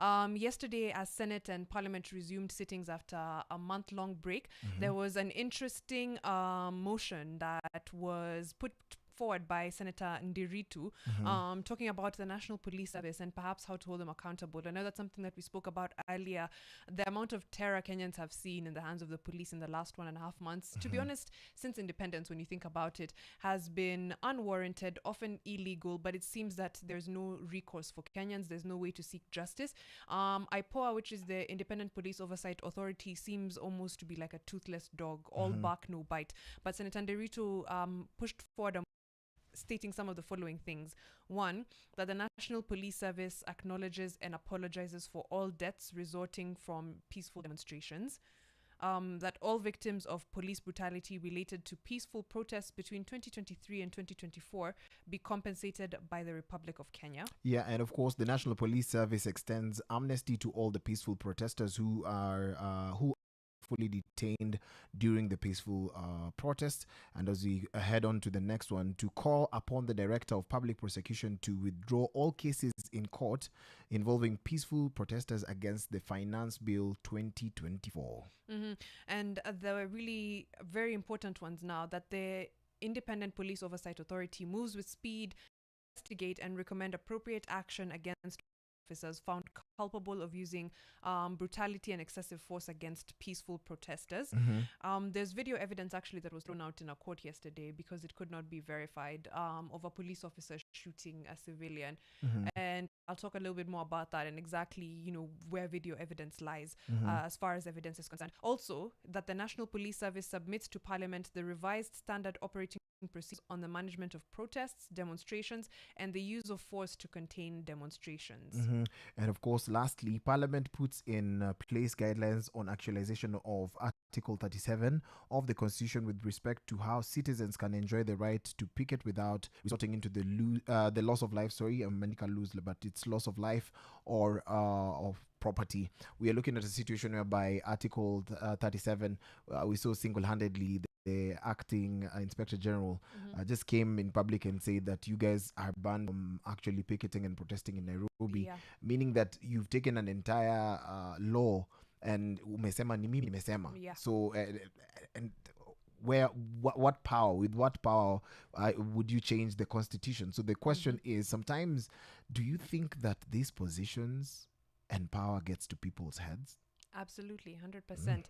Yesterday, as Senate and Parliament resumed sittings after a month-long break, Mm-hmm. there was an interesting motion that was put forward by Senator Ndiritu, Mm-hmm. talking about the National Police Service and perhaps how to hold them accountable. I know that's something that we spoke about earlier. The amount of terror Kenyans have seen in the hands of the police in the last 1.5 months, to be Mm-hmm. honest, since independence, when you think about it, has been unwarranted, often illegal, but it seems that there's no recourse for Kenyans. There's no way to seek justice. IPOA, which is the Independent Police Oversight Authority, seems almost to be like a toothless dog, all Mm-hmm. bark, no bite. But Senator Nderitu pushed forward a stating some of the following things. One, that the National Police Service acknowledges and apologizes for all deaths resulting from peaceful demonstrations. That all victims of police brutality related to peaceful protests between 2023 and 2024 be compensated by the Republic of Kenya. Yeah, and of course, the National Police Service extends amnesty to all the peaceful protesters who fully detained during the peaceful protests. And as we head on to the next one, to call upon the Director of Public Prosecution to withdraw all cases in court involving peaceful protesters against the Finance Bill 2024. Mm-hmm. And the really very important ones now that the Independent Police Oversight Authority moves with speed, investigate and recommend appropriate action against officers found culpable of using brutality and excessive force against peaceful protesters. Mm-hmm. There's video evidence actually that was thrown out in a court yesterday because it could not be verified, of a police officer shooting a civilian. Mm-hmm. And I'll talk a little bit more about that and exactly, where video evidence lies, Mm-hmm. as far as evidence is concerned. Also, that the National Police Service submits to Parliament the revised standard operating procedures on the management of protests, demonstrations, and the use of force to contain demonstrations. Mm-hmm. And of course, lastly, Parliament puts in place guidelines on actualization of Article 37 of the Constitution with respect to how citizens can enjoy the right to picket without resorting into the loss of life. Sorry, medical lose, but it's loss of life or of property. We are looking at a situation whereby Article 37, we saw single-handedly the acting Inspector General just came in public and said that you guys are banned from actually picketing and protesting in Nairobi, Yeah. meaning that you've taken an entire law and umesema ni mimi nimesema. Yeah. So and what power, with what power would you change the constitution? So the question is, sometimes do you think that these positions and power gets to people's heads? Absolutely, 100%.